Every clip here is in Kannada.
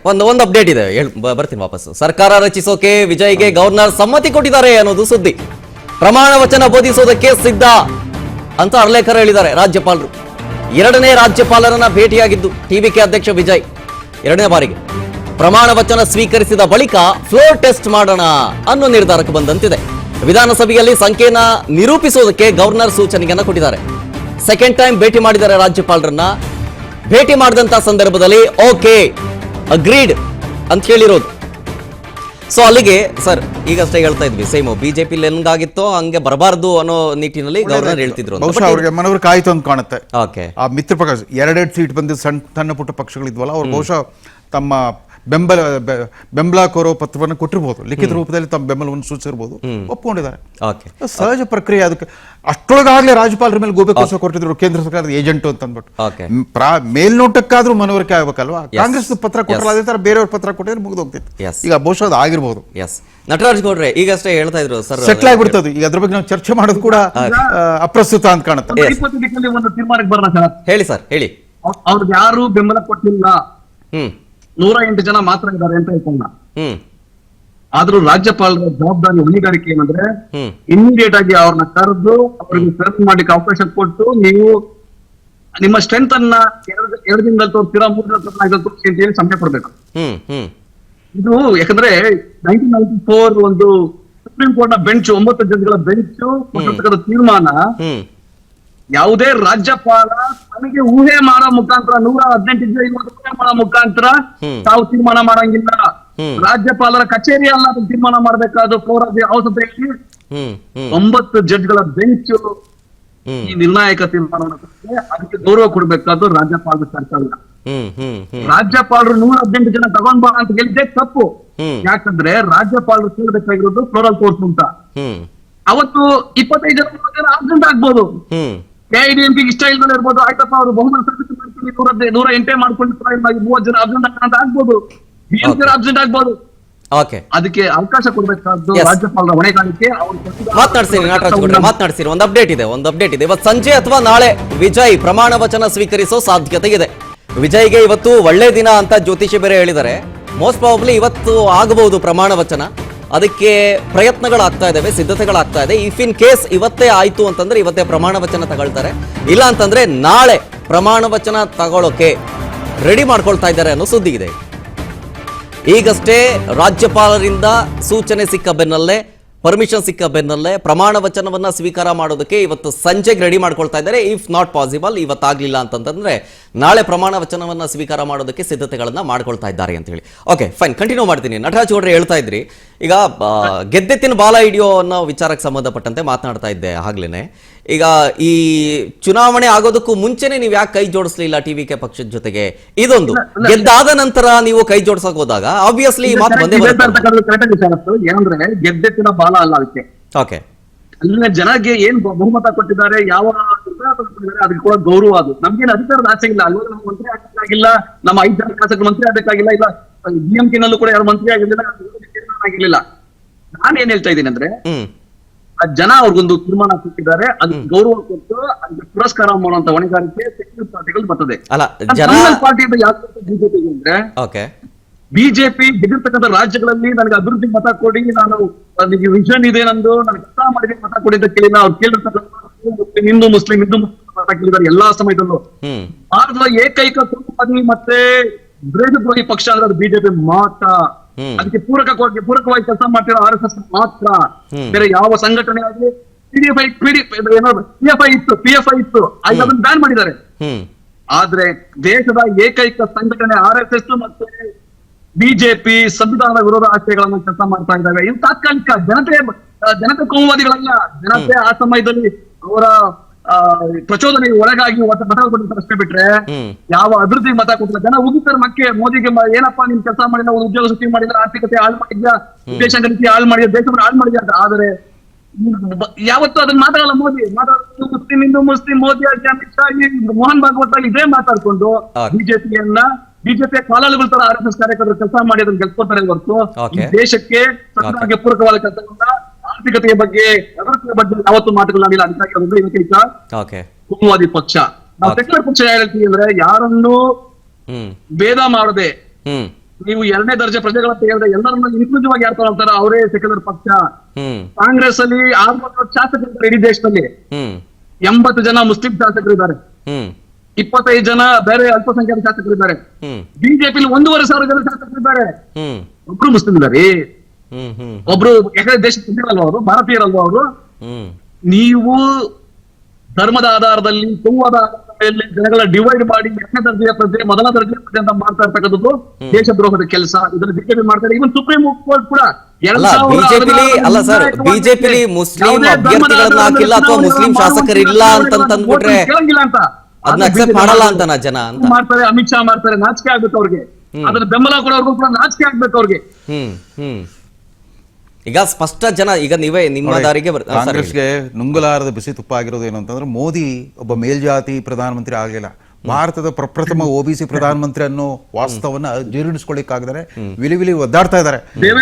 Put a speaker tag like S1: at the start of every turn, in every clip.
S1: ಫೈನ್. ಒಂದು ಅಪ್ಡೇಟ್ ಇದೆ, ಬರ್ತೀನಿ ವಾಪಸ್. ಸರ್ಕಾರ ರಚಿಸೋಕೆ ವಿಜಯ್ಗೆ ಗವರ್ನರ್ ಸಮ್ಮತಿ ಕೊಟ್ಟಿದ್ದಾರೆ ಅನ್ನೋದು ಸುದ್ದಿ. ಪ್ರಮಾಣ ವಚನ ಬೋಧಿಸೋದಕ್ಕೆ ಸಿದ್ಧ ಅಂತ ಅರ್ಲೇಕರ್ ಹೇಳಿದ್ದಾರೆ ರಾಜ್ಯಪಾಲರು. ಎರಡನೇ ರಾಜ್ಯಪಾಲರನ್ನ ಭೇಟಿಯಾಗಿದ್ದು ಟಿವಿಕೆ ಅಧ್ಯಕ್ಷ ವಿಜಯ್. ಎರಡನೇ ಬಾರಿಗೆ ಪ್ರಮಾಣ ವಚನ ಸ್ವೀಕರಿಸಿದ ಬಳಿಕ ಫ್ಲೋರ್ ಟೆಸ್ಟ್ ಮಾಡೋಣ ಅನ್ನೋ ನಿರ್ಧಾರಕ್ಕೆ ಬಂದಂತಿದೆ. ವಿಧಾನಸಭೆಯಲ್ಲಿ ಸಂಖ್ಯೆನ ನಿರೂಪಿಸೋದಕ್ಕೆ ಗವರ್ನರ್ ಸೂಚನೆಯನ್ನ ಕೊಟ್ಟಿದ್ದಾರೆ. ಸೆಕೆಂಡ್ ಟೈಮ್ ಭೇಟಿ ಮಾಡಿದ್ದಾರೆ ರಾಜ್ಯಪಾಲರನ್ನ. ಭೇಟಿ ಮಾಡಿದಂತ ಸಂದರ್ಭದಲ್ಲಿ ಓಕೆ ಅಗ್ರೀಡ್ ಅಂತ ಹೇಳಿರೋದು. ಸೊ ಅಲ್ಲಿಗೆ ಸರ್ ಈಗಷ್ಟೇ ಹೇಳ್ತಾ ಇದ್ವಿ, ಸೇಮ್ ಬಿಜೆಪಿ ಹೆಂಗಾಗಿತ್ತೋ ಹಂಗೆ ಬರಬಾರ್ದು ಅನ್ನೋ ನಿಟ್ಟಿನಲ್ಲಿ ಗವರ್ನರ್ ಹೇಳ್ತಿದ್ರು.
S2: ಬಹುಶಃ ಅವ್ರಿಗೆ ಮನವರಿಕೆ ಆಯ್ತು ಅಂತ ಕಾಣುತ್ತೆ.
S1: ಓಕೆ,
S2: ಆ ಮಿತ್ರ ಪಕ್ಷ ಎರಡೆರಡು ಸೀಟ್ ಬಂದು ಸಣ್ಣ ಪುಟ್ಟ ಪಕ್ಷಗಳಿದ್ವಲ್ಲ, ಅವ್ರು ಬಹುಶಃ ತಮ್ಮ ಬೆಂಬಲ ಕೋರೋ ಪತ್ರವನ್ನು ಕೊಟ್ಟಿರ್ಬೋದು, ಲಿಖಿತ ರೂಪದಲ್ಲಿ ತಮ್ಮ ಬೆಂಬಲವನ್ನು ಸೂಚಿಸಿರ್ಬೋದು, ಒಪ್ಕೊಂಡಿದ್ದಾರೆ. ಸಹಜ ಪ್ರಕ್ರಿಯೆ. ಅದಕ್ಕೆ ಅಷ್ಟೊಳಗಾಗ್ಲೇ ರಾಜ್ಯಪಾಲರ ಮೇಲೆ ಗೋಬೇಕೋಸ ಕೊಟ್ಟಿದ್ರು ಕೇಂದ್ರ ಸರ್ಕಾರದ ಏಜೆಂಟ್ ಅಂತ ಅಂದ್ಬಿಟ್ಟು ಮೇಲ್ನೋಟಕ್ಕಾದ್ರೂ ಮನವರಿಕೆ ಆಗ್ಬೇಕಲ್ವಾ. ಕಾಂಗ್ರೆಸ್ ಪತ್ರ ಕೊಟ್ಟಲ್ಲ, ಅದೇ ತರ ಬೇರೆಯವ್ರ ಪತ್ರ ಕೊಟ್ಟಿದ್ರೆ ಮುಗಿದೋಗ್ತಿತ್ತು. ಈಗ ಬಹುಶಃ ಅದು ಆಗಿರ್ಬೋದು.
S1: ನಟರಾಜ್ ಗೌಡ್ರೆ ಈಗಷ್ಟೇ ಹೇಳ್ತಾ ಇದ್ರು ಸರ್,
S2: ಸೆಟ್ಲ್ ಆಗ್ಬಿಡ್ತದೆ. ಈಗ ಅದ್ರ ಬಗ್ಗೆ ನಾವು ಚರ್ಚೆ ಮಾಡೋದು ಕೂಡ ಅಪ್ರಸ್ತುತ ಅಂತ ಕಾಣುತ್ತೆ.
S3: ಒಂದು ತೀರ್ಮಾನಕ್ಕೆ ಬರೋಣ ಸರ್.
S1: ಹೇಳಿ ಸರ್, ಹೇಳಿ.
S3: ಅವ್ರಿಗೆ ಯಾರು ಬೆಂಬಲ ಕೊಟ್ಟಿಲ್ಲ, 108 ಜನ ಮಾತ್ರ ಇದ್ದಾರೆ ಅಂತ ಹೇಳ್ಕೊಂಡ. ಆದ್ರೂ ರಾಜ್ಯಪಾಲರ ಜವಾಬ್ದಾರಿ ಹೊಣೆಗಾರಿಕೆ ಏನಂದ್ರೆ ಇಮಿಡಿಯೇಟ್ ಆಗಿ ಅವ್ರನ್ನ ಕರೆದು ಅವ್ರಿಗೆ ಸೆಲೆಕ್ಟ್ ಮಾಡ್ಲಿಕ್ಕೆ ಅವಕಾಶ ಕೊಟ್ಟು, ನೀವು ನಿಮ್ಮ ಸ್ಟ್ರೆಂತ್ ಅನ್ನ ಎರಡು ದಿನದಲ್ಲಿ ತೋರಿಸ್ತೀರಾ, 3 ದಿನದಲ್ಲಿ ತೋರಿಸಿ ಅಂತ ಹೇಳಿ ಸಮಯ ಕೊಡ್ಬೇಕು. ಇದು ಯಾಕಂದ್ರೆ 1994 ಒಂದು ಸುಪ್ರೀಂ ಕೋರ್ಟ್ ನ ಬೆಂಚ್ 9 ಜಡ್ಜ್ಗಳ ಬೆಂಚ್ ಕೊಟ್ಟಿರ್ತಕ್ಕಂಥ ತೀರ್ಮಾನ ಯಾವುದೇ ರಾಜ್ಯಪಾಲ ತನಗೆ ಊಹೆ ಮಾಡೋ ಮುಖಾಂತರ 118 ಊಹೆ ಮಾಡೋ ಮುಖಾಂತರ ತಾವು ತೀರ್ಮಾನ ಮಾಡಂಗಿಲ್ಲ. ರಾಜ್ಯಪಾಲರ ಕಚೇರಿ ಅಲ್ಲ ಅದನ್ನು ತೀರ್ಮಾನ ಮಾಡಬೇಕಾದ ಅವಸರದಲ್ಲಿ 9 ಜಡ್ಜ್ಗಳ ಬೆಂಚ್ ಈ ನಿರ್ಣಾಯಕ ತೀರ್ಮಾನವನ್ನು ಅದಕ್ಕೆ ಗೌರವ ಕೊಡಬೇಕಾದ್ರು ರಾಜ್ಯಪಾಲರ ಕರ್ತವ್ಯ. ರಾಜ್ಯಪಾಲರು 118 ಜನ ತಗೊಂಡ್ ಬಾ ಅಂತ ಹೇಳಿದ್ದೆ ತಪ್ಪು. ಯಾಕಂದ್ರೆ ರಾಜ್ಯಪಾಲರು ಕೇಳಬೇಕಾಗಿರೋದು ಫ್ಲೋರಲ್ ಕೋರ್ಸ್ ಅಂತ. ಅವತ್ತು 25 ಜನ ಆಬ್ಸೆಂಟ್ ಆಗ್ಬೋದು, ಎಐಡಿಎಂಕೆ ಇಷ್ಟ ಇಲ್ದಲೇ ಇರ್ಬೋದು. ಆಯ್ತಪ್ಪ ಅವರು ಬಹುಮತ ಮಾಡ್ಕೊಂಡು 108 ಮಾಡ್ಕೊಂಡು 30 ಜನ ಆಬ್ಸೆಂಟ್ ಆಗ್ಬೋದು, ಆಬ್ಸೆಂಟ್ ಆಗ್ಬೋದು. ಅದಕ್ಕೆ ಅವಕಾಶ ಕೊಡಬೇಕಾದ್ದು ರಾಜ್ಯಪಾಲರ ಹೊಣೆಗಾರಿಕೆ.
S1: ಮಾತನಾಡ್ಸಿರಿ ನಟರಾಜ್ ಗೌಡ್ರೆ, ಮಾತನಾಡ್ಸಿರಿ. ಒಂದು ಅಪ್ಡೇಟ್ ಇದೆ. ಇವತ್ತು ಸಂಜೆ ಅಥವಾ ನಾಳೆ ವಿಜಯ್ ಪ್ರಮಾಣ ವಚನ ಸ್ವೀಕರಿಸೋ ಸಾಧ್ಯತೆ ಇದೆ. ವಿಜಯ್ಗೆ ಇವತ್ತು ಒಳ್ಳೆ ದಿನ ಅಂತ ಜ್ಯೋತಿಷಿ ಬೇರೆ ಹೇಳಿದ್ದಾರೆ. ಮೋಸ್ಟ್ ಪ್ರಾಬಬ್ಲಿ ಇವತ್ತು ಆಗಬಹುದು ಪ್ರಮಾಣ ವಚನ. ಅದಕ್ಕೆ ಪ್ರಯತ್ನಗಳಾಗ್ತಾ ಇದಾವೆ, ಸಿದ್ಧತೆಗಳಾಗ್ತಾ ಇದೆ. ಇಫ್ ಇನ್ ಕೇಸ್ ಇವತ್ತೇ ಆಯ್ತು ಅಂತಂದ್ರೆ ಇವತ್ತೇ ಪ್ರಮಾಣ ವಚನ ತಗೊಳ್ತಾರೆ. ಇಲ್ಲ ಅಂತಂದ್ರೆ ನಾಳೆ ಪ್ರಮಾಣ ವಚನ ತಗೊಳ್ಳೋಕೆ ರೆಡಿ ಮಾಡ್ಕೊಳ್ತಾ ಇದ್ದಾರೆ ಅನ್ನೋ ಸುದ್ದಿ ಇದೆ. ಈಗಷ್ಟೇ ರಾಜ್ಯಪಾಲರಿಂದ ಸೂಚನೆ ಸಿಕ್ಕ ಬೆನ್ನಲ್ಲೇ, ಪರ್ಮಿಷನ್ ಸಿಕ್ಕ ಬೆನ್ನಲ್ಲೇ ಪ್ರಮಾಣ ವಚನವನ್ನ ಸ್ವೀಕಾರ ಮಾಡೋದಕ್ಕೆ ಇವತ್ತು ಸಂಜೆಗೆ ರೆಡಿ ಮಾಡ್ಕೊಳ್ತಾ ಇದ್ದಾರೆ. ಇಫ್ ನಾಟ್ ಪಾಸಿಬಲ್ ಇವತ್ತಾಗ್ಲಿಲ್ಲ ಅಂತಂದ್ರೆ ನಾಳೆ ಪ್ರಮಾಣ ವಚನವನ್ನ ಸ್ವೀಕಾರ ಮಾಡೋದಕ್ಕೆ ಸಿದ್ಧತೆಗಳನ್ನ ಮಾಡ್ಕೊಳ್ತಾ ಇದ್ದಾರೆ ಅಂತ ಹೇಳಿ. ಓಕೆ ಫೈನ್, ಕಂಟಿನ್ಯೂ ಮಾಡ್ತೀನಿ. ನಟರಾಜ್ ಗೌಡ್ರೆ ಹೇಳ್ತಾ ಇದ್ರಿ, ಈಗ ಗೆದ್ದೆತ್ತಿನ ಬಾಲ ಹಿಡಿಯೋ ಅನ್ನೋ ವಿಚಾರಕ್ಕೆ ಸಂಬಂಧಪಟ್ಟಂತೆ ಮಾತನಾಡ್ತಾ ಇದ್ದೆ ಆಗ್ಲೇನೆ. ಈಗ ಈ ಚುನಾವಣೆ ಆಗೋದಕ್ಕೂ ಮುಂಚೆನೆ ನೀವು ಯಾಕೆ ಕೈ ಜೋಡಿಸ್ಲಿಲ್ಲ ಟಿವಿಕೆ ಪಕ್ಷದ ಜೊತೆಗೆ? ಇದೊಂದು ಗೆದ್ದಾದ ನಂತರ ನೀವು ಕೈ ಜೋಡಿಸಕ್ ಹೋದಾಗ ಆಬ್ವಿಯಸ್ಲಿ ಈ ಮಾತು ಬಂದೇ ಬರುತ್ತೆ.
S3: ಏನಂದ್ರೆ ಗೆದ್ದೆತ್ತಿನ ಬಾಲ ಅಲ್ಲ ಅದಕ್ಕೆ.
S1: ಓಕೆ,
S3: ಅಲ್ಲಿನ ಜನಗೆ ಏನ್ ಬಹುಮತ ಕೊಟ್ಟಿದ್ದಾರೆ, ಯಾವ ಅದಕ್ಕೆ ಕೂಡ ಗೌರವ. ಅದು ನಮ್ಗೇನು ಅಧಿಕಾರದ ಆಸೆ ಇಲ್ಲ. ಅಲ್ಲಿ ನಮ್ಮ ಮಂತ್ರಿ ಆಗಬೇಕಾಗಿಲ್ಲ, ನಮ್ಮ 5 ಜನ ಶಾಸಕರು ಮಂತ್ರಿ ಆಗಬೇಕಾಗಿಲ್ಲ, ಇಲ್ಲ ಡಿಎಂಕೆನಲ್ಲೂ ಕೂಡ ಯಾರು ಮಂತ್ರಿ ಆಗಿರ್ಲಿಲ್ಲ. ನಾನು ಏನ್ ಹೇಳ್ತಾ ಇದ್ದೀನಿ ಅಂದ್ರೆ, ಆ ಜನ ಅವ್ರಿಗೊಂದು ತೀರ್ಮಾನ ಕೊಟ್ಟಿದ್ದಾರೆ, ಅದಕ್ಕೆ ಗೌರವ ಕೊಟ್ಟು ಅದಕ್ಕೆ ಪುರಸ್ಕಾರ ಮಾಡುವಂತ ಹೊಣೆಗಾರಿಕೆ ಸೆಕ್ಯುಲರ್ ಪಾರ್ಟಿಗಳು ಬರ್ತದೆ. ಪಾರ್ಟಿ ಬಿಜೆಪಿ ಅಂದ್ರೆ ಬಿಜೆಪಿ ಗೆದ್ದಿರ್ತಕ್ಕಂಥ ರಾಜ್ಯಗಳಲ್ಲಿ ನನಗೆ ಅಭಿವೃದ್ಧಿ ಮತ ಕೊಡಿ, ನಾನು ನನಗೆ ವಿಷನ್ ಇದೆ, ನಂದು ನನಗೆ ಕೆಲಸ ಮಾಡಿದ್ರೆ ಮತ ಕೊಡಿ ಅಂತ ಕೇಳಿಲ್ಲ. ಅವ್ರು ಕೇಳಿರ್ತಕ್ಕಂಥ ಹಿಂದೂ ಮುಸ್ಲಿಂ ಮತ ಕೇಳಿದ್ದಾರೆ ಎಲ್ಲಾ ಸಮಯದಲ್ಲೂ. ಭಾರತದ ಏಕೈಕ ಕುಟುಂಬವಾದಿ ಮತ್ತೆ ವಿರೋಧಿ ಪಕ್ಷ ಅಂದ್ರೆ ಅದು ಬಿಜೆಪಿ ಮಾತ್ರ. ಅದಕ್ಕೆ ಪೂರಕವಾಗಿ ಕೆಲಸ ಮಾಡ್ತಿರೋ RSS ಮಾತ್ರ. ಬೇರೆ ಯಾವ ಸಂಘಟನೆ ಆಗಲಿ, PFI ಇತ್ತು, ಅದನ್ನ ಬ್ಯಾನ್ ಮಾಡಿದ್ದಾರೆ. ಆದ್ರೆ ದೇಶದ ಏಕೈಕ ಸಂಘಟನೆ RSS ಮತ್ತೆ ಬಿಜೆಪಿ ಸಂವಿಧಾನದ ವಿರೋಧ ಆಶಯಗಳನ್ನು ಕೆಲಸ ಮಾಡ್ತಾ ಇದ್ದಾವೆ. ಇದು ತಾತ್ಕಾಲಿಕ. ಜನತೆ ಕೋಮುವಾದಿಗಳಲ್ಲ. ಜನತೆ ಆ ಸಮಯದಲ್ಲಿ ಅವರ ಪ್ರಚೋದನೆಗೆ ಒಳಗಾಗಿ ಮತ ಕೊಟ್ಟಿರ್ತಾರೆ ಅಷ್ಟೇ ಬಿಟ್ರೆ ಯಾವ ಅಭಿವೃದ್ಧಿ ಮತ ಕೊಟ್ಟಿಲ್ಲ. ಜನ ಉಗಿತಾರೆ ಮಕ್ಕೆ ಮೋದಿಗೆ, ಏನಪ್ಪಾ ನಿಮ್ ಕೆಲಸ ಮಾಡಿಲ್ಲ, ಒಂದು ಉದ್ಯೋಗ ಸೃಷ್ಟಿ ಮಾಡಿಲ್ಲ, ಆರ್ಥಿಕತೆ ಹಾಳು ಮಾಡಿದ್ಯಾ, ವಿದೇಶಾಂಗ ನೀತಿ ಹಾಳು ಮಾಡಿದ್ಯಾ, ದೇಶವನ್ನು ಹಾಳು ಮಾಡಿದ್ಯಾ ಅಂತ. ಆದ್ರೆ ಯಾವತ್ತೂ ಅದನ್ನ ಮಾತಾಡಲ್ಲ ಮೋದಿ. ಮುಸ್ಲಿಂ ಹಿಂದೂ ಮುಸ್ಲಿಂ ಮೋದಿ ಆಗಿ, ಅಮಿತ್ ಶಾ ಆಗಿ, ಮೋಹನ್ ಭಾಗವತ್ ಆಗಿ ಇದೇ ಮಾತಾಡ್ಕೊಂಡು ಬಿಜೆಪಿಯ ಕಾಲಾಳುಗಳ ತರ RSS ಕಾರ್ಯಕರ್ತರು ಕೆಲಸ ಮಾಡಿ ಅದನ್ನ ಗೆಲ್ಸ್ಕೊತಾರೆ ಹೊರತು ಈ ದೇಶಕ್ಕೆ ಸರ್ಕಾರಕ್ಕೆ ಪೂರಕವಾದ ಕೆಲಸಗಳನ್ನ, ಆರ್ಥಿಕತೆಯ ಬಗ್ಗೆ, ಅಭಿವೃದ್ಧಿಯ ಬಗ್ಗೆ ಯಾವತ್ತು ಮಾತುಗಳಾಗಿಲ್ಲ. ಅದಕ್ಕಾಗಿ ಏಕೈಕ ಕೋಮುವಾದಿ ಪಕ್ಷ. ನಾವು ಸೆಕ್ಯುಲರ್ ಪಕ್ಷ ಹೇಳ್ತೀವಿ ಅಂದ್ರೆ ಯಾರನ್ನು ಭೇದ ಮಾಡದೆ ನೀವು ಎರಡನೇ ದರ್ಜೆ ಪ್ರಜೆಗಳಂತ ಹೇಳಿದ್ರೆ ಎಲ್ಲರನ್ನ ಇನ್ಕ್ಲೂಸಿವ್ ಆಗಿ ಯಾರು ತಗೊಳ್ತಾರ ಅವರೇ ಸೆಕ್ಯುಲರ್ ಪಕ್ಷ. ಕಾಂಗ್ರೆಸ್ ಅಲ್ಲಿ 60 ಶಾಸಕರಿದ್ದಾರೆ ಇಡೀ ದೇಶದಲ್ಲಿ. 80 ಜನ ಮುಸ್ಲಿಂ ಶಾಸಕರಿದ್ದಾರೆ, 25 ಜನ ಬೇರೆ ಅಲ್ಪಸಂಖ್ಯಾತ ಶಾಸಕರಿದ್ದಾರೆ. ಬಿಜೆಪಿಲಿ 1,500 ಜನ ಶಾಸಕರಿದ್ದಾರೆ, ಒಬ್ರು ಮುಸ್ಲಿಂ ಇದ್ದಾರೆ, ಒಬ್ರು ಯಾಕಂದ್ರೆ ದೇಶದ ಪ್ರಜೆಗಳಲ್ವಾ ಅವರು, ಭಾರತೀಯರಲ್ವಾ ಅವರು. ನೀವು ಧರ್ಮದ ಆಧಾರದಲ್ಲಿ, ಸಂವಾದ ಆಧಾರದಲ್ಲಿ ಜನಗಳ ಡಿವೈಡ್ ಮಾಡಿ ಎರಡನೇ ದರ್ಜೆಯ ಪ್ರಜೆ, ಮೊದಲ ದರ್ಜೆಯ ಪ್ರಜೆ ಅಂತ ಮಾಡ್ತಾ ಇರ್ತಕ್ಕಂಥದ್ದು ದೇಶದ್ರೋಹದ ಕೆಲಸ. ಇದನ್ನು ಬಿಜೆಪಿ ಮಾಡ್ತಾರೆ. ಇವನ್ ಸುಪ್ರೀಂ ಕೋರ್ಟ್ ಕೂಡ
S1: ಬಿಜೆಪಿಲಿ ಮುಸ್ಲಿಂ ಅಭ್ಯರ್ಥಿಗಳನ್ನ ಹಾಕಿಲ್ಲ ಅಥವಾ ಮುಸ್ಲಿಂ ಶಾಸಕರಿಲ್ಲ ಅಂತಂದ್ಬಿಟ್ರೆ ಅದನ್ನ ಅಕ್ಸೆಪ್ಟ್ ಮಾಡಲ್ಲ ಅಂತ ಜನ ಅಂತ
S3: ಮಾಡ್ತಾರೆ. ಅಮಿತ್ ಶಾ ಮಾಡ್ತಾರೆ, ನಾಚಿಕೆ ಆಗ್ಬೇಕು ಅವ್ರಿಗೆ. ಅದನ್ನ ಬೆಂಬಲ ಕೊಡೋರ್ಗೂ ಕೂಡ ನಾಚಿಕೆ ಆಗ್ಬೇಕು ಅವ್ರಿಗೆ.
S1: ಈಗ ಸ್ಪಷ್ಟ ಜನ ಈಗ ನೀವೇ ನಿಮ್ಮ ದಾರಿಗೆ
S2: ಕಾಂಗ್ರೆಸ್ಗೆ ನುಂಗಲಾರದ ಬಿಸಿ ತುಪ್ಪ ಆಗಿರೋದು ಏನು ಅಂತಂದ್ರೆ ಮೋದಿ ಒಬ್ಬ ಮೇಲ್ಜಾತಿ ಪ್ರಧಾನಮಂತ್ರಿ ಆಗಲಿಲ್ಲ. ಭಾರತದ ಪ್ರಪ್ರಥಮ OBC ಪ್ರಧಾನಮಂತ್ರಿ ಅನ್ನೋ ವಾಸ್ತವನ್ನ ಜೀರ್ಣಿಸ್ಕೊಳ್ಳಿಕ್ಕಾಗದರೆ ವಿಲಿ ಒದ್ದಾಡ್ತಾ ಇದ್ದಾರೆ.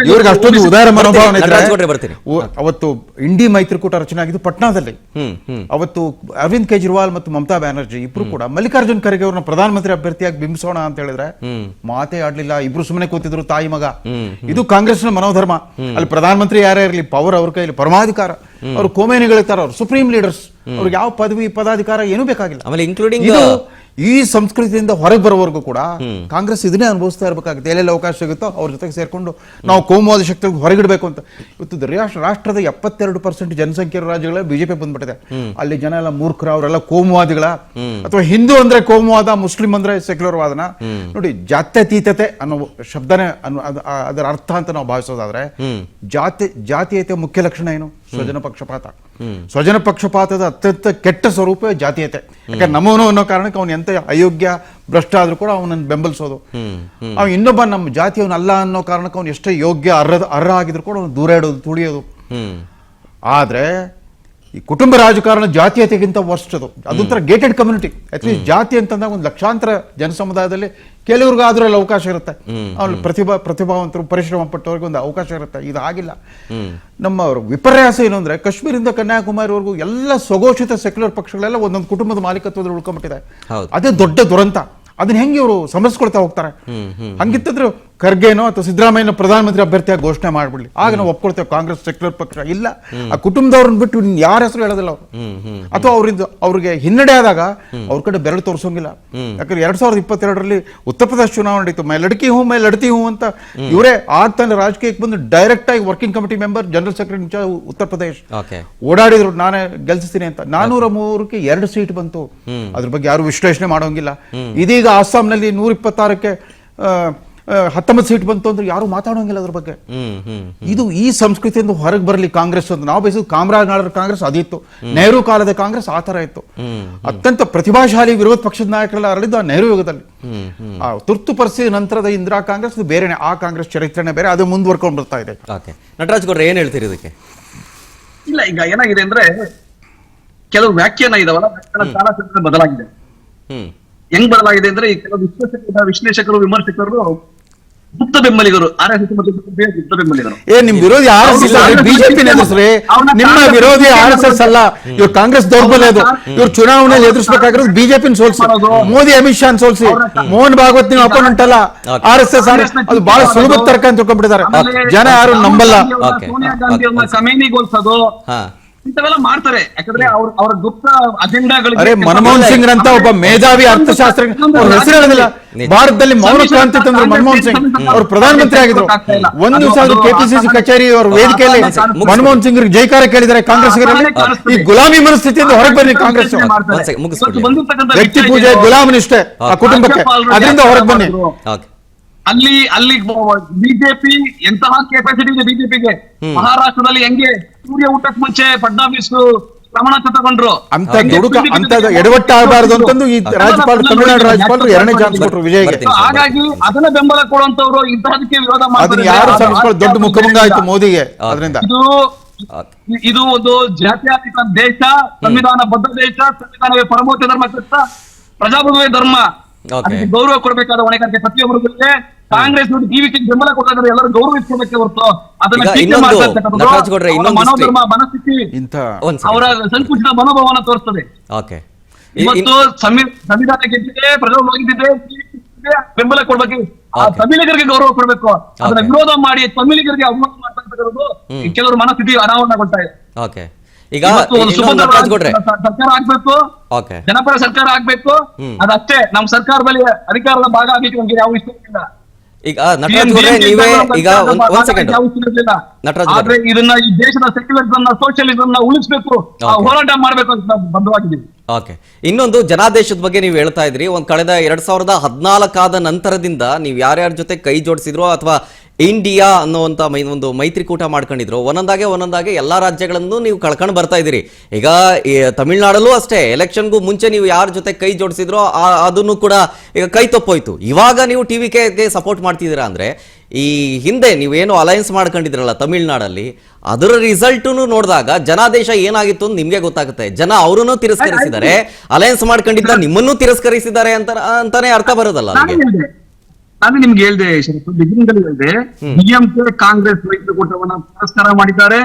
S2: ಇವ್ರಿಗೆ ಅಷ್ಟೊಂದು ಉದಾರ ಮನೋಭಾವನೆ ಇದ್ರೆ ಅವತ್ತು ಇಂಡಿ ಮೈತ್ರಿಕೂಟ ರಚನೆ ಆಗಿದ್ದು ಪಟ್ನಾದಲ್ಲಿ. ಅವತ್ತು ಅರವಿಂದ್ ಕೇಜ್ರಿವಾಲ್ ಮತ್ತು ಮಮತಾ ಬ್ಯಾನರ್ಜಿ ಇಬ್ರು ಕೂಡ ಮಲ್ಲಿಕಾರ್ಜುನ್ ಖರ್ಗೆ ಅವ್ರನ್ನ ಪ್ರಧಾನಮಂತ್ರಿ ಅಭ್ಯರ್ಥಿಯಾಗಿ ಬಿಂಬಿಸೋಣ ಅಂತ ಹೇಳಿದ್ರೆ ಮಾತೇ ಆಡ್ಲಿಲ್ಲ. ಇಬ್ರು ಸುಮ್ಮನೆ ಕೂತಿದ್ರು, ತಾಯಿ ಮಗ. ಇದು ಕಾಂಗ್ರೆಸ್ನ ಮನೋಧರ್ಮ. ಅಲ್ಲಿ ಪ್ರಧಾನಮಂತ್ರಿ ಯಾರೇ ಇರಲಿ, ಪವರ್ ಅವ್ರ ಕೈಲಿ, ಪರಮಾಧಿಕಾರ. ಅವರು ಕೋಮೇನಿಗಳಿರ್ತಾರ, ಅವ್ರು ಸುಪ್ರೀಂ ಲೀಡರ್ಸ್. ಅವ್ರಿಗೆ ಯಾವ ಪದವಿ ಪದಾಧಿಕಾರ ಏನೂ ಬೇಕಾಗಿಲ್ಲ.
S1: ಆಮೇಲೆ ಇನ್ಕ್ಲೂಡಿಂಗ್
S2: ಈ ಸಂಸ್ಕೃತಿಯಿಂದ ಹೊರಗೆ ಬರೋವರೆಗೂ ಕೂಡ ಕಾಂಗ್ರೆಸ್ ಇದನ್ನೇ ಅನುಭವಿಸ್ತಾ ಇರಬೇಕಾಗುತ್ತೆ. ಎಲ್ಲೆಲ್ಲಿ ಅವಕಾಶ ಸಿಗುತ್ತೋ ಅವ್ರ ಜೊತೆಗೆ ಸೇರ್ಕೊಂಡು ನಾವು ಕೋಮುವಾದ ಶಕ್ತಿಗೆ ಹೊರಗಿಡಬೇಕು ಅಂತ. ಇವತ್ತು ರಾಷ್ಟ್ರದ 72% ಜನಸಂಖ್ಯೆ ರಾಜ್ಯಗಳ ಬಿಜೆಪಿ ಬಂದ್ಬಿಟ್ಟಿದೆ. ಅಲ್ಲಿ ಜನ ಎಲ್ಲ ಮೂರ್ಖರ, ಅವರೆಲ್ಲ ಕೋಮುವಾದಿಗಳ, ಅಥವಾ ಹಿಂದೂ ಅಂದ್ರೆ ಕೋಮುವಾದ, ಮುಸ್ಲಿಂ ಅಂದ್ರೆ ಸೆಕ್ಯುಲರ್ ವಾದನ. ನೋಡಿ, ಜಾತ್ಯತೀತತೆ ಅನ್ನೋ ಶಬ್ದನೇ ಅದರ ಅರ್ಥ ಅಂತ ನಾವು ಭಾವಿಸೋದಾದ್ರೆ ಜಾತೀಯತೆ ಮುಖ್ಯ ಲಕ್ಷಣ ಏನು? ಸ್ವಜನ ಪಕ್ಷಪಾತ. ಸ್ವಜನ ಪಕ್ಷಪಾತದ ಅತ್ಯಂತ ಕೆಟ್ಟ ಸ್ವರೂಪ ಜಾತೀಯತೆ. ಯಾಕಂದ್ರೆ ನಮ್ಮವನು ಅನ್ನೋ ಕಾರಣಕ್ಕೆ ಅವನು ಎಂತ ಅಯೋಗ್ಯ ಭ್ರಷ್ಟ ಆದ್ರೂ ಕೂಡ ಅವನನ್ನು ಬೆಂಬಲಿಸೋದು. ಅವ ಇನ್ನೊಬ್ಬ ನಮ್ಮ ಜಾತಿಯವನಲ್ಲ ಅನ್ನೋ ಕಾರಣಕ್ಕೆ ಅವನು ಎಷ್ಟೇ ಯೋಗ್ಯ ಅರ್ಹ ಆಗಿದ್ರು ಕೂಡ ಅವನು ದೂರ ಇಡೋದು, ತುಳಿಯೋದು. ಆದ್ರೆ ಈ ಕುಟುಂಬ ರಾಜಕಾರಣ ಜಾತೀಯತೆಗಿಂತ ವರ್ಸ್ಟ್ ಅದು. ಅದೊಂಥರ ಗೇಟೆಡ್ ಕಮ್ಯುನಿಟಿ. ಅಟ್ಲೀಸ್ಟ್ ಜಾತಿ ಅಂತಂದಾಗ ಒಂದು ಲಕ್ಷಾಂತರ ಜನಸಮುದಾಯದಲ್ಲಿ ಕೆಲವ್ರಿಗಾದ್ರೂ ಅಲ್ಲಿ ಅವಕಾಶ ಇರುತ್ತೆ. ಅವ್ರು ಪ್ರತಿಭಾವಂತರು, ಪರಿಶ್ರಮ ಪಟ್ಟವ್ರಿಗೆ ಒಂದು ಅವಕಾಶ ಇರುತ್ತೆ. ಇದು ಆಗಿಲ್ಲ. ನಮ್ಮ ವಿಪರ್ಯಾಸ ಏನು ಅಂದ್ರೆ, ಕಾಶ್ಮೀರಿಂದ ಕನ್ಯಾಕುಮಾರಿವರೆಗೂ ಎಲ್ಲ ಸ್ವಘೋಷಿತ ಸೆಕ್ಯುಲರ್ ಪಕ್ಷಗಳೆಲ್ಲ ಒಂದೊಂದು ಕುಟುಂಬದ ಮಾಲೀಕತ್ವದಲ್ಲಿ ಉಳ್ಕೊಂಡ್ಬಿಟ್ಟಿದೆ. ಅದೇ ದೊಡ್ಡ ದುರಂತ. ಅದನ್ನ ಹೆಂಗೆ ಇವರು ಸಂಭರಿಸ್ಕೊಳ್ತಾ ಹೋಗ್ತಾರೆ? ಹಂಗಿತ್ತಂದ್ರೆ ಖರ್ಗೆನೋ ಅಥವಾ ಸಿದ್ದರಾಮಯ್ಯನೋ ಪ್ರಧಾನಮಂತ್ರಿ ಅಭ್ಯರ್ಥಿಯಾಗಿ ಘೋಷಣೆ ಮಾಡ್ಬಿಡ್ಲಿ, ಆಗ ನಾವು ಒಪ್ಕೊಳ್ತೇವೆ ಕಾಂಗ್ರೆಸ್ ಸೆಕ್ಯುಲರ್ ಪಕ್ಷ. ಇಲ್ಲ, ಆ ಕುಟುಂಬದವ್ರನ್ನ ಬಿಟ್ಟು ಯಾರ ಹೆಸರು ಹೇಳೋದಿಲ್ಲ ಅವರು. ಅಥವಾ ಅವ್ರಿಗೆ ಹಿನ್ನಡೆ ಆದಾಗ ಅವ್ರ ಕಡೆ ಬೆರಳು ತೋರಿಸೋಂಗಿಲ್ಲ. ಯಾಕಂದ್ರೆ 2022ರಲ್ಲಿ ಉತ್ತರ ಪ್ರದೇಶ ಚುನಾವಣೆ ನಡೀತು. ಮೈ ಲಡ್ಕಿ ಹೂ ಅಂತ ಇವರೇ ಆಗ್ತಾನೆ ರಾಜಕೀಯಕ್ಕೆ ಬಂದು ಡೈರೆಕ್ಟ್ ಆಗಿ working committee member, general secretary Uttar Pradesh ಓಡಾಡಿದ್ರು, ನಾನೇ ಗೆಲ್ಸ್ತೀನಿ ಅಂತ. 403ಕ್ಕೆ 2 ಸೀಟ್ ಬಂತು. ಅದ್ರ ಬಗ್ಗೆ ಯಾರು ವಿಶ್ಲೇಷಣೆ ಮಾಡೋಂಗಿಲ್ಲ. ಇದೀಗ ಅಸ್ಸಾಂನಲ್ಲಿ 126ಕ್ಕೆ 19 ಸೀಟ್ ಬಂತು ಅಂದ್ರೆ ಯಾರು ಮಾತಾಡೋಂಗಿಲ್ಲ ಅದ್ರ ಬಗ್ಗೆ. ಇದು ಈ ಸಂಸ್ಕೃತಿಯಿಂದ ಹೊರಗೆ ಬರಲಿ ಕಾಂಗ್ರೆಸ್ ಅಂತ ನಾವು ಬಯಸಿದ್ದು. ಕಾಮರಾಜ್ ಕಾಂಗ್ರೆಸ್ ಅದಿತ್ತು, ನೆಹರು ಕಾಲದ ಕಾಂಗ್ರೆಸ್ ಆ ತರ ಇತ್ತು. ಅತ್ಯಂತ ಪ್ರತಿಭಾಶಾಲಿ ವಿರೋಧ ಪಕ್ಷದ ನಾಯಕರೆಲ್ಲ ಹರಳಿದ್ದು ಆ ನೆಹರು ಯುಗದಲ್ಲಿ. ಆ ತುರ್ತು ಪರಿಸ್ಥಿತಿ ನಂತರದ ಇಂದಿರಾ ಕಾಂಗ್ರೆಸ್ ಬೇರೆನೆ, ಆ ಕಾಂಗ್ರೆಸ್ ಚರಿತ್ರೆನೇ ಬೇರೆ, ಅದು ಮುಂದುವರ್ಕೊಂಡು ಬರ್ತಾ ಇದೆ.
S1: ನಟರಾಜ್ ಗೌಡ್ರೆ ಏನ್ ಹೇಳ್ತೀರಿ ಇದಕ್ಕೆ?
S3: ಇಲ್ಲ, ಈಗ ಏನಾಗಿದೆ ಅಂದ್ರೆ ಕೆಲವು ವ್ಯಾಖ್ಯಾನ ಇದಾವಲ್ಲ, ಕಾಲಚಕ್ರ ಬದಲಾಗಿದೆ. ಹೆಂಗ್ ಬದಲಾಗಿದೆ ಅಂದ್ರೆ ಈ ಕೆಲವು ವಿಶ್ಲೇಷಕರು, ವಿಮರ್ಶಕರು ಗುಪ್ತ ಬೆಂಬಲಿಗರು, RSS ಮತ್ತು ಗುಪ್ತ ಬೆಂಬಲಿಗರು.
S2: ನಿಮ್ ವಿರೋಧಿ RSS ಬಿಜೆಪಿ ಎದುರಿಸ್ರಿ. ನಿಮ್ಮ ವಿರೋಧಿ RSS ಅಲ್ಲ, ಇವ್ರು ಕಾಂಗ್ರೆಸ್ ದೌರ್ಬಲ್ಯ. ಅದು ಇವ್ರು ಚುನಾವಣೆಯಲ್ಲಿ ಎದುರಿಸಬೇಕಾಗಿರೋದು ಬಿಜೆಪಿ ಸೋಲ್ಸಿ, ಮೋದಿ ಅಮಿತ್ ಶಾ ಸೋಲ್ಸಿ. ಮೋಹನ್ ಭಾಗವತ್ ನೀವು ಅಪೋನೆಂಟ್ ಅಲ್ಲ. RSS ಅದು ಬಹಳ ಸುಲಭದ ತರ್ಕ ಅಂತ ತಿಳ್ಕೊಂಡ್ಬಿಟ್ಟಿದ್ದಾರೆ. ಜನ ಯಾರು ನಂಬಲ್ಲ.
S3: ಸೋನಿಯಾ ಗಾಂಧಿ ಅವ್ರನ್ನ ಕಮೇನಿಗೊಳಿಸೋದು ಇಂಥವೆಲ್ಲ ಮಾಡ್ತಾರೆ. ಯಾಕಂದ್ರೆ ಅವರ ಗುಪ್ತ ಅಜೆಂಡಾಗಳಿಗೆ
S2: ಮನಮೋಹನ್ ಸಿಂಗ್ ಅಂತ ಒಬ್ಬ ಮೇಧಾವಿ ಅರ್ಥಶಾಸ್ತ್ರ ಹೆಸರು ಹೇಳೋದಿಲ್ಲ. ಭಾರತದಲ್ಲಿ ಮೌನ ಕ್ರಾಂತಿ ತಂದ್ರು ಮನಮೋಹನ್ ಸಿಂಗ್. ಅವರು ಪ್ರಧಾನಮಂತ್ರಿ ಆಗಿದ್ರು. ಒಂದು ದಿವಸ KPCC ಕಚೇರಿ ಅವರ ವೇದಿಕೆಯಲ್ಲಿ ಮನಮೋಹನ್ ಸಿಂಗ್ ಜೈಕಾರ ಕೇಳಿದ್ದಾರೆ ಕಾಂಗ್ರೆಸ್ಗರಲ್ಲಿ. ಈ ಗುಲಾಮಿ ಮನಸ್ಥಿತಿಯಿಂದ ಹೊರಗೆ ಬನ್ನಿ ಕಾಂಗ್ರೆಸ್. ವ್ಯಕ್ತಿ ಪೂಜೆ, ಗುಲಾಮಿ ನಿಷ್ಠೆ ಆ ಕುಟುಂಬಕ್ಕೆ, ಅದರಿಂದ ಹೊರಗೆ ಬನ್ನಿ.
S3: ಅಲ್ಲಿ ಬಿಜೆಪಿ ಎಂತಹ ಕೆಪಾಸಿಟಿ ಇದೆ ಬಿಜೆಪಿಗೆ. ಮಹಾರಾಷ್ಟ್ರದಲ್ಲಿ ಹೆಂಗೆ ಸೂರ್ಯ ಊಟಕ್ಕೆ ಮುಂಚೆ ಫಡ್ನವೀಸ್ ಪ್ರಮಾಣ ತಗೊಂಡ್ರು,
S2: ಅಂತ ಎಡವಟ್ಟಾಗಬಾರದು ಅಂತಂದು ಈ ರಾಜ್ಯಪಾಲರು, ತಮಿಳುನಾಡು ರಾಜ್ಯಪಾಲರು 2ನೇ ಚಾನ್ಸ್ ಕೊಟ್ಟರು ವಿಜಯ್ಗೆ.
S3: ಹಾಗಾಗಿ ಅದನ್ನ ಬೆಂಬಲ ಕೊಡುವಂತವ್ರು ಇಂತಹದಕ್ಕೆ ವಿರೋಧ ಮಾಡ್ತಾರೆ.
S2: ಯಾರು ದೊಡ್ಡ ಮುಖಭಂಗ ಆಯ್ತು ಮೋದಿಗೆ. ಅದರಿಂದ
S3: ಇದು ಒಂದು ಜಾತ್ಯತೀತ ದೇಶ, ಸಂವಿಧಾನ ಬದ್ಧ ದೇಶ, ಸಂವಿಧಾನವೇ ಪರಮೋಚ್ಚ ಧರ್ಮ, ಪ್ರಜಾಪ್ರಭುತ್ವ ಧರ್ಮ, ಗೌರವ ಕೊಡಬೇಕಾದ ಹೊಣೆಗಾರಿಕೆ ಪ್ರತಿಯೊಬ್ಬರಿಗೂ ಇದೆ. ಕಾಂಗ್ರೆಸ್ ಟಿವಿಗೆ ಬೆಂಬಲ ಕೊಡೋದ್ರೆ ಎಲ್ಲರೂ ಗೌರವಿಸಬೇಕೆ ಹೊರತು ಅದನ್ನ ಮನೋಧರ್ಮ, ಮನಸ್ಥಿತಿ, ಅವರ ಸಂಕುಚಿತ ಮನೋಭಾವನ ತೋರಿಸ್ತದೆ. ಇವತ್ತು ಸಂವಿಧಾನ ಗೆದ್ದಿದೆ, ಪ್ರಜಾಪ್ರಭುತ್ವ ಗೆದ್ದಿದೆ, ಬೆಂಬಲ ಕೊಡ್ಬೇಕು. ಆ ತಮಿಳಿಗರಿಗೆ ಗೌರವ ಕೊಡಬೇಕು. ಅದರ ವಿರೋಧ ಮಾಡಿ ತಮಿಳಿಗರಿಗೆ ಅವಮಾನ ಮಾಡ್ತಾ ಕೆಲವರು ಮನಸ್ಥಿತಿ ಅನಾವರಣಗೊಳ್ತಾ ಇದೆ.
S1: ಓಕೆ, ಈಗ
S3: ಒಂದು ಸುಭದ್ರ ಸರ್ಕಾರ ಆಗ್ಬೇಕು,
S1: ಓಕೆ,
S3: ಜನಪರ ಸರ್ಕಾರ ಆಗ್ಬೇಕು. ಅದಷ್ಟೇ ನಮ್ಮ ಸರ್ಕಾರದಲ್ಲಿ ಅಧಿಕಾರದ ಭಾಗ ಆಗ್ಲಿಕ್ಕೆ ನಮ್ಗೆ ಯಾವ ಇಷ್ಟ ಇಲ್ಲ.
S1: ಈಗ ನಟರಾಜ್ ಗೌಡ್ರೆ, ನೀವೇ ಈಗ ಒಂದ್ ಸೆಕೆಂಡ್
S3: ಆದ್ರೆ ಇದನ್ನ ಈ ದೇಶದ ಸೆಕ್ಯುಲರಿಸಂ ಸೋಷಿಯಲಿಸಂ ಉಳಿಸ್ಬೇಕು, ಹೋರಾಟ ಮಾಡ್ಬೇಕು ಅಂತ ಬಂಧವಾಗಿದ್ದೀವಿ.
S1: ಓಕೆ, ಇನ್ನೊಂದು ಜನಾದೇಶದ ಬಗ್ಗೆ ನೀವು ಹೇಳ್ತಾ ಇದ್ರಿ. ಕಳೆದ 2014 ನಂತರದಿಂದ ನೀವು ಯಾರ್ಯಾರ ಜೊತೆ ಕೈ ಜೋಡಿಸಿದ್ರು ಅಥವಾ ಇಂಡಿಯಾ ಅನ್ನುವಂತ ಒಂದು ಮೈತ್ರಿಕೂಟ ಮಾಡ್ಕೊಂಡಿದ್ರು, ಒಂದೊಂದಾಗೆ ಎಲ್ಲಾ ರಾಜ್ಯಗಳನ್ನು ನೀವು ಕಳ್ಕೊಂಡು ಬರ್ತಾ ಇದ್ದೀರಿ. ಈಗ ತಮಿಳ್ನಾಡಲ್ಲೂ ಅಷ್ಟೇ, ಎಲೆಕ್ಷನ್ಗೂ ಮುಂಚೆ ನೀವು ಯಾರ ಜೊತೆ ಕೈ ಜೋಡಿಸಿದ್ರೋ ಅದನ್ನು ಕೂಡ ಈಗ ಕೈ ತಪ್ಪೋಯ್ತು. ಇವಾಗ ನೀವು ಟಿವಿಕೆ ಸಪೋರ್ಟ್ ಮಾಡ್ತಿದ್ದೀರಾ ಅಂದ್ರೆ, ಈ ಹಿಂದೆ ನೀವೇನು ಅಲಯನ್ಸ್ ಮಾಡ್ಕೊಂಡಿದ್ರಲ್ಲ ತಮಿಳ್ನಾಡಲ್ಲಿ, ಅದರ ರಿಸಲ್ಟ್ ನೋಡಿದಾಗ ಜನಾದೇಶ ಏನಾಗಿತ್ತು ಅಂತ ನಿಮ್ಗೆ ಗೊತ್ತಾಗುತ್ತೆ. ಜನ ಅವರನ್ನು ತಿರಸ್ಕರಿಸಿದ್ದಾರೆ, ಅಲಯನ್ಸ್ ಮಾಡ್ಕೊಂಡಿದ್ದ ನಿಮ್ಮನ್ನು ತಿರಸ್ಕರಿಸಿದ್ದಾರೆ ಅಂತಾನೆ ಅರ್ಥ ಬರೋದಲ್ಲ.
S3: ನಾನು ನಿಮ್ಗೆ ಹೇಳ್ದೆ, ಬಿಗಿನಿಂಗಲ್ಲಿ ಹೇಳ್ದೆ, ಡಿಎಂಕೆ ಕಾಂಗ್ರೆಸ್ ಮೈತ್ರಿಕೂಟವನ್ನ ತಿರಸ್ಕಾರ ಮಾಡಿದ್ದಾರೆ,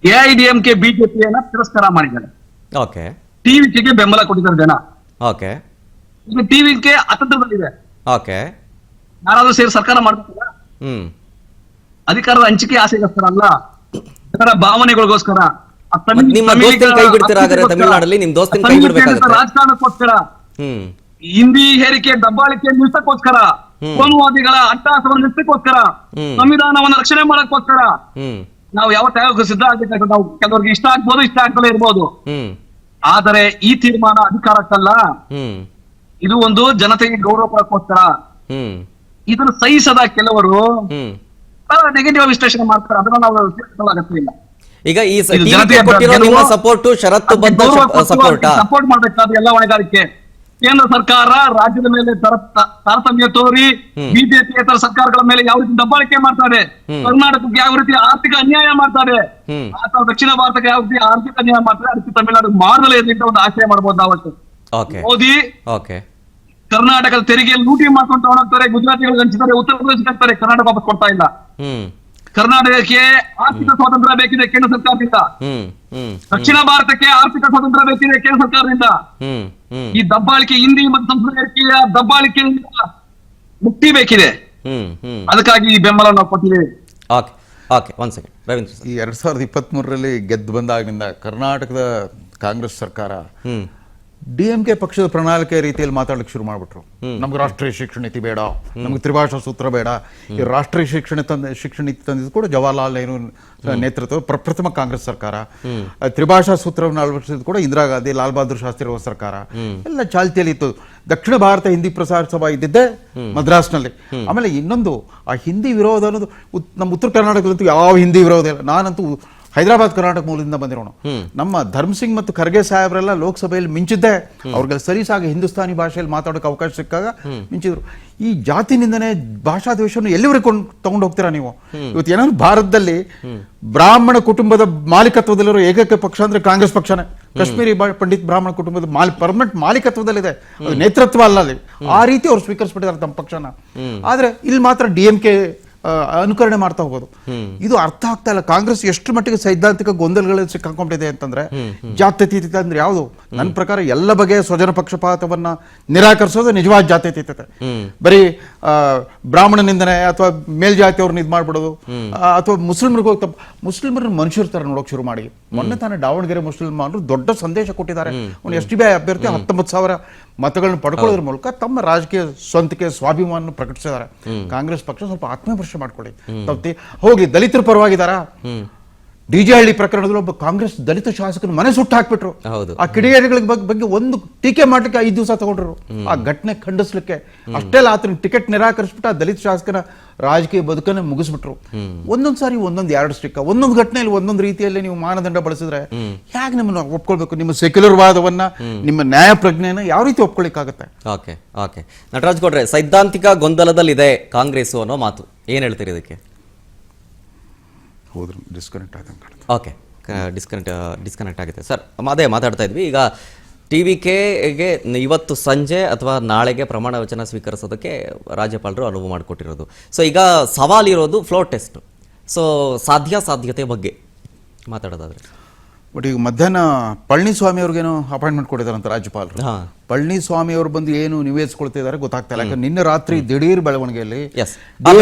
S3: ಎಐಡಿಎಂಕೆ ಬಿಜೆಪಿಯನ್ನ ತಿರಸ್ಕಾರ ಮಾಡಿದ್ದಾರೆ.
S1: ಓಕೆ,
S3: ಟಿವಿಕೆಗೆ ಬೆಂಬಲ ಕೊಟ್ಟಿದ್ದಾರೆ ಜನ.
S1: ಓಕೆ,
S3: ಈಗ ಟಿವಿಕೆ ಅತಂತ್ರದಲ್ಲಿದೆ.
S1: ಓಕೆ,
S3: ಯಾರಾದ್ರೂ ಸೇರಿ ಸರ್ಕಾರ ಮಾಡ್ತಾರ? ಅಧಿಕಾರದ ಹಂಚಿಕೆ ಆಸೆಗೋಸ್ಕರ ಅಲ್ಲ, ಜನರ ಭಾವನೆಗಳಿಗೋಸ್ಕರ,
S1: ನಿಮ್ಮ ದೋಸ್ತಿನ ಕೈ ಬಿಡ್ತೀರಾ ಹಾಗಾದ್ರೆ ತಮಿಳ್ನಾಡಲ್ಲಿ? ನಿಮ್ ದೋಸ್ತಿನ ಕೈ ಬಿಡ್ಬೇಕಾಗುತ್ತೆ
S3: ರಾಜಕಾರಣಕ್ಕೋಸ್ಕರ, ಹಿಂದಿ ಹೇರಿಕೆ ದಬ್ಬಾಳಿಕೆ ನಿಲ್ಸಕ್ಕೋಸ್ಕರ, ಕೋಮುವಾದಿಗಳ ಅಟ್ಟಹಾಸವನ್ನು ನಿಲ್ಸಕ್ಕೋಸ್ಕರ, ಸಂವಿಧಾನವನ್ನು ರಕ್ಷಣೆ ಮಾಡಕ್ಕೋಸ್ಕರ ನಾವು ಯಾವ ತ್ಯಾಗಕ್ಕೂ ಸಿದ್ಧ ಆಗ್ಬೇಕಾಗ್ತದೆ. ನಾವು ಕೆಲವರಿಗೆ ಇಷ್ಟ ಆಗ್ಬೋದು, ಇಷ್ಟ ಆಗ್ತಲೇ ಇರ್ಬೋದು. ಆದರೆ ಈ ತೀರ್ಮಾನ ಅಧಿಕಾರಕ್ಕಲ್ಲ, ಇದು ಒಂದು ಜನತೆಗೆ ಗೌರವ ಕೊಡಕ್ಕೋಸ್ಕರ. ಇದನ್ನು ಸಹಿಸದ ಕೆಲವರು ನೆಗೆಟಿವ್ ವಿಶ್ಲೇಷಣೆ ಮಾಡ್ತಾರೆ. ಅದನ್ನ ನಾವು ಅಗತ್ಯ ಇಲ್ಲ.
S1: ಈಗ ಈ ಕೊಟ್ಟಿರೋ ನಿಮ್ಮ ಸಪೋರ್ಟ್ ಷರತ್ತುಬದ್ಧ
S3: ಸಪೋರ್ಟ್ ಮಾಡಬೇಕಾದ್ರೆ ಎಲ್ಲ ಹೊಣೆಗಾರಿಕೆ ಕೇಂದ್ರ ಸರ್ಕಾರ ರಾಜ್ಯದ ಮೇಲೆ ತಾರತಮ್ಯ ತೋರಿ ಬಿಜೆಪಿಯೇತರ ಸರ್ಕಾರಗಳ ಮೇಲೆ ಯಾವ ರೀತಿ ದಬ್ಬಾಳಿಕೆ ಮಾಡ್ತಾರೆ, ಕರ್ನಾಟಕಕ್ಕೆ ಯಾವ ರೀತಿ ಆರ್ಥಿಕ ಅನ್ಯಾಯ ಮಾಡ್ತಾರೆ, ಅಥವಾ ದಕ್ಷಿಣ ಭಾರತಕ್ಕೆ ಯಾವ ರೀತಿ ಆರ್ಥಿಕ ಅನ್ಯಾಯ ಮಾಡ್ತಾರೆ, ಅದಕ್ಕೆ ತಮಿಳುನಾಡು ಮಾಡಲೇ ಇರಲಿಕ್ಕೆ ಒಂದು ಆಶಯ ಮಾಡಬಹುದು. ಅವತ್ತು ಮೋದಿ ಕರ್ನಾಟಕದ ತೆರಿಗೆಯಲ್ಲಿ ಲೂಟಿ ಮಾಡ್ಕೊಂಡು ತಗೊಂಡೋಗ್ತಾರೆ, ಗುಜರಾತಿಗಳಿಗೆ ಹಂಚಿದ್ದಾರೆ, ಉತ್ತರ ಪ್ರದೇಶಕ್ಕೆ ಹಾಕ್ತಾರೆ, ಕರ್ನಾಟಕ ವಾಪಸ್ ಕೊಡ್ತಾ ಇಲ್ಲ. ಕರ್ನಾಟಕಕ್ಕೆ ಆರ್ಥಿಕ ಸ್ವಾತಂತ್ರ್ಯ ಬೇಕಿದೆ ಕೇಂದ್ರ ಸರ್ಕಾರದಿಂದ, ದಕ್ಷಿಣ ಭಾರತಕ್ಕೆ ಆರ್ಥಿಕ ಸ್ವಾತಂತ್ರ್ಯ ಬೇಕಿದೆ ಕೇಂದ್ರ ಸರ್ಕಾರದಿಂದ. ಈ ದಬ್ಬಾಳಿಕೆ ಹಿಂದಿ ಮತ್ತು ಸಂಸ್ಕೃತಿಯ ದಬ್ಬಾಳಿಕೆಯಿಂದ ಮುಕ್ತಿ ಬೇಕಿದೆ. ಅದಕ್ಕಾಗಿ ಈ ಬೆಂಬಲ ನಾವು ಕೊಟ್ಟಿದ್ದೇವೆ.
S2: ಈ 2023 ಗೆದ್ದು ಬಂದಾಗಿನಿಂದ ಕರ್ನಾಟಕದ ಕಾಂಗ್ರೆಸ್ ಸರ್ಕಾರ ಡಿಎಂಕೆ ಪಕ್ಷದ ಪ್ರಣಾಳಿಕೆ ರೀತಿಯಲ್ಲಿ ಮಾತಾಡಲಿಕ್ಕೆ ಶುರು ಮಾಡ್ಬಿಟ್ರು. ನಮ್ಗೆ ರಾಷ್ಟ್ರೀಯ ಶಿಕ್ಷಣ ನೀತಿ ಬೇಡ, ನಮ್ಗೆ ತ್ರಿಭಾಷಾ ಸೂತ್ರ ಬೇಡ. ಈ ರಾಷ್ಟ್ರೀಯ ಶಿಕ್ಷಣ ನೀತಿ ತಂದಿದ್ದು ಕೂಡ ಜವಾಹರ್ಲಾಲ್ ನೆಹರು ನೇತೃತ್ವ ಪ್ರಥಮ ಕಾಂಗ್ರೆಸ್ ಸರ್ಕಾರ. ತ್ರಿಭಾಷಾ ಸೂತ್ರವನ್ನು ಅಳವಡಿಸಿದ್ದು ಕೂಡ ಇಂದಿರಾ ಗಾಂಧಿ, ಲಾಲ್ ಬಹದ್ದೂರ್ ಶಾಸ್ತ್ರಿ ಅವರ ಸರ್ಕಾರ. ಎಲ್ಲ ಚಾಲ್ತಿಯಲ್ಲಿ ಇತ್ತು. ದಕ್ಷಿಣ ಭಾರತ ಹಿಂದಿ ಪ್ರಸಾರ ಸಭಾ ಇದ್ದಿದ್ದೆ ಮದ್ರಾಸ್ನಲ್ಲಿ. ಆಮೇಲೆ ಇನ್ನೊಂದು, ಆ ಹಿಂದಿ ವಿರೋಧ ಅನ್ನೋದು ನಮ್ಮ ಉತ್ತರ ಕರ್ನಾಟಕದಂತೂ ಯಾವ ಹಿಂದಿ ವಿರೋಧ ಇಲ್ಲ. ನಾನಂತೂ ಹೈದರಾಬಾದ್ ಕರ್ನಾಟಕ ಮೂಲದಿಂದ ಬಂದಿರೋಣ. ನಮ್ಮ ಧರ್ಮ್ ಸಿಂಗ್ ಮತ್ತು ಖರ್ಗೆ ಸಾಹೇಬ್ರೆಲ್ಲ ಲೋಕಸಭೆಯಲ್ಲಿ ಮಿಂಚಿದ್ದೆ. ಅವ್ರಿಗೆಲ್ಲ ಸರಿಸಾಗಿ ಹಿಂದೂಸ್ತಾನಿ ಭಾಷೆಯಲ್ಲಿ ಮಾತಾಡೋಕೆ ಅವಕಾಶ ಸಿಕ್ಕಾಗ ಮಿಂಚಿದ್ರು. ಈ ಜಾತಿ ನಿಂದನೆ, ಭಾಷಾ ದ್ವೇಷವನ್ನು ಎಲ್ಲಿವರೆಗೆ ತಗೊಂಡು ಹೋಗ್ತೀರಾ ನೀವು? ಇವತ್ತು ಏನಾದ್ರು ಭಾರತದಲ್ಲಿ ಬ್ರಾಹ್ಮಣ ಕುಟುಂಬದ ಮಾಲೀಕತ್ವದಲ್ಲಿರೋ ಏಕೈಕ ಪಕ್ಷ ಅಂದ್ರೆ ಕಾಂಗ್ರೆಸ್ ಪಕ್ಷನೇ. ಕಾಶ್ಮೀರಿ ಪಂಡಿತ್ ಬ್ರಾಹ್ಮಣ ಕುಟುಂಬದ ಪರ್ಮನೆಂಟ್ ಮಾಲೀಕತ್ವದಲ್ಲಿದೆ, ಅದು ನೇತೃತ್ವ ಅಲ್ಲ ಅಲ್ಲಿ. ಆ ರೀತಿ ಅವ್ರು ಸ್ವೀಕರಿಸ್ಬಿಟ್ಟಿದ್ದಾರೆ ತಮ್ಮ ಪಕ್ಷನ. ಆದ್ರೆ ಇಲ್ಲಿ ಮಾತ್ರ ಡಿಎಂಕೆ ಅನುಕರಣೆ ಮಾಡ್ತಾ ಹೋಗೋದು. ಇದು ಅರ್ಥ ಆಗ್ತಾ ಇಲ್ಲ. ಕಾಂಗ್ರೆಸ್ ಎಷ್ಟು ಮಟ್ಟಿಗೆ ಸೈದ್ಧಾಂತಿಕ ಗೊಂದಲಗಳಲ್ಲಿ ಸಿಕ್ಕಾಕೊಂಡಿದೆ ಅಂತಂದ್ರೆ, ಜಾತ್ಯತೀತತೆ ಅಂದ್ರೆ ಯಾವುದು? ನನ್ನ ಪ್ರಕಾರ ಎಲ್ಲ ಬಗೆಯ ಸ್ವಜನ ಪಕ್ಷಪಾತವನ್ನ ನಿರಾಕರಿಸೋದು ನಿಜವಾದ ಜಾತ್ಯತೀತತೆ. ಬರೀ ಬ್ರಾಹ್ಮಣನಿಂದನೆ ಅಥವಾ ಮೇಲ್ಜಾತಿಯವ್ರನ್ನ ಇದು ಮಾಡ್ಬಿಡೋದು, ಅಥವಾ ಮುಸ್ಲಿಮರನ್ನ ಮನುಷ್ಯರ ತರ ನೋಡೋಕೆ ಶುರು ಮಾಡಿ. ಮೊನ್ನೆ ತಾನೇ ದಾವಣಗೆರೆ ಮುಸ್ಲಿಮರು ದೊಡ್ಡ ಸಂದೇಶ ಕೊಟ್ಟಿದ್ದಾರೆ. SDBI ಅಭ್ಯರ್ಥಿ 19,000 ಮತಗಳನ್ನು ಪಡ್ಕೊಳ್ಳೋದ್ರ ಮೂಲಕ ತಮ್ಮ ರಾಜಕೀಯ ಸ್ವಂತಿಕೆ ಸ್ವಾಭಿಮಾನ ಪ್ರಕಟಿಸಿದ್ದಾರೆ. ಕಾಂಗ್ರೆಸ್ ಪಕ್ಷ ಸ್ವಲ್ಪ ಆತ್ಮವಿಮರ್ಶೆ ಮಾಡ್ಕೊಳ್ಳಿ. ಹೋಗಿ ದಲಿತರ ಪರವಾಗಿದ್ದಾರಾ? ಡಿಜೆ ಹಳ್ಳಿ ಪ್ರಕರಣದಲ್ಲಿ ಒಬ್ಬ ಕಾಂಗ್ರೆಸ್ ದಲಿತ ಶಾಸಕನ ಮನೆ ಸುಟ್ಟು ಹಾಕ್ಬಿಟ್ರು. ಆ ಕಿಡಿಗೇಡಿಗಳ ಬಗ್ಗೆ ಒಂದು ಟೀಕೆ ಮಾಡ್ಲಿಕ್ಕೆ 5 ದಿವಸ ತಗೊಂಡ್ರು ಆ ಘಟನೆ ಖಂಡಿಸ್ಲಿಕ್ಕೆ. ಅಷ್ಟೆಲ್ಲ ಆತನ ಟಿಕೆಟ್ ನಿರಾಕರಿಸ್ಬಿಟ್ಟು ಆ ದಲಿತ ಶಾಸಕನ ರಾಜಕೀಯ ಬದುಕನ್ನೇ ಮುಗಿಸ್ಬಿಟ್ರು. ಒಂದೊಂದು ಸಾರಿ ಒಂದೊಂದು ಎರಡು ಸ್ಟಿಕ್ಕ, ಒಂದೊಂದು ಘಟನೆಯಲ್ಲಿ ಒಂದೊಂದು ರೀತಿಯಲ್ಲಿ ನೀವು ಮಾನದಂಡ ಬಳಸಿದ್ರೆ ಹೇಗೆ ನಿಮ್ಮನ್ನು ಒಪ್ಕೊಳ್ಬೇಕು? ನಿಮ್ಮ ಸೆಕ್ಯುಲರ್ ವಾದವನ್ನ, ನಿಮ್ಮ ನ್ಯಾಯ ಪ್ರಜ್ಞೆನ ಯಾವ ರೀತಿ ಒಪ್ಕೊಳ್ಳಿಕ್ಕಾಗತ್ತೆ?
S1: ಓಕೆ, ನಟರಾಜ್ ಗೌಡ್ರೆ, ಸೈದ್ಧಾಂತಿಕ ಗೊಂದಲದಲ್ಲಿದೆ ಕಾಂಗ್ರೆಸ್ ಅನ್ನೋ ಮಾತು, ಏನ್ ಹೇಳ್ತೀರಿ ಇದಕ್ಕೆ?
S2: ಹೋದ್ರು ಡಿಸ್ಕನೆಕ್ಟ್ ಆದಂಗೆ.
S1: ಓಕೆ, ಡಿಸ್ಕನೆಕ್ಟ್ ಆಗಿದೆ ಸರ್. ಅದೇ ಮಾತಾಡ್ತಾ ಇದ್ವಿ. ಈಗ TVKಗೆ ಇವತ್ತು ಸಂಜೆ ಅಥವಾ ನಾಳೆಗೆ ಪ್ರಮಾಣ ವಚನ ಸ್ವೀಕರಿಸೋದಕ್ಕೆ ರಾಜ್ಯಪಾಲರು ಅನುವು ಮಾಡಿಕೊಟ್ಟಿರೋದು. ಸೊ ಈಗ ಸವಾಲಿರೋದು ಫ್ಲೋರ್ ಟೆಸ್ಟ್. ಸೊ ಸಾಧ್ಯತೆ ಬಗ್ಗೆ ಮಾತಾಡೋದಾದ್ರೆ
S2: ಬಟ್ ಈಗ ಮಧ್ಯಾಹ್ನ ಪಳನಿಸ್ವಾಮಿ ಅವ್ರಿಗೇನೋ ಅಪಾಯಿಂಟ್ಮೆಂಟ್ ಕೊಟ್ಟಿದಾರಂತ ರಾಜ್ಯಪಾಲರು.
S1: ಹಾ.
S2: ಪಳನಿಸ್ವಾಮಿ ಅವರು ಬಂದು ಏನು ನಿವೇದಿಸ್ಕೊಳ್ತಿದ್ದಾರೆ ಗೊತ್ತಾಗ್ತಾ ಇಲ್ಲ. ಯಾಕಂದ್ರೆ ನಿನ್ನೆ ರಾತ್ರಿ ದಿಢೀರ್ ಬೆಳವಣಿಗೆಯಲ್ಲಿ
S1: ಎಸ್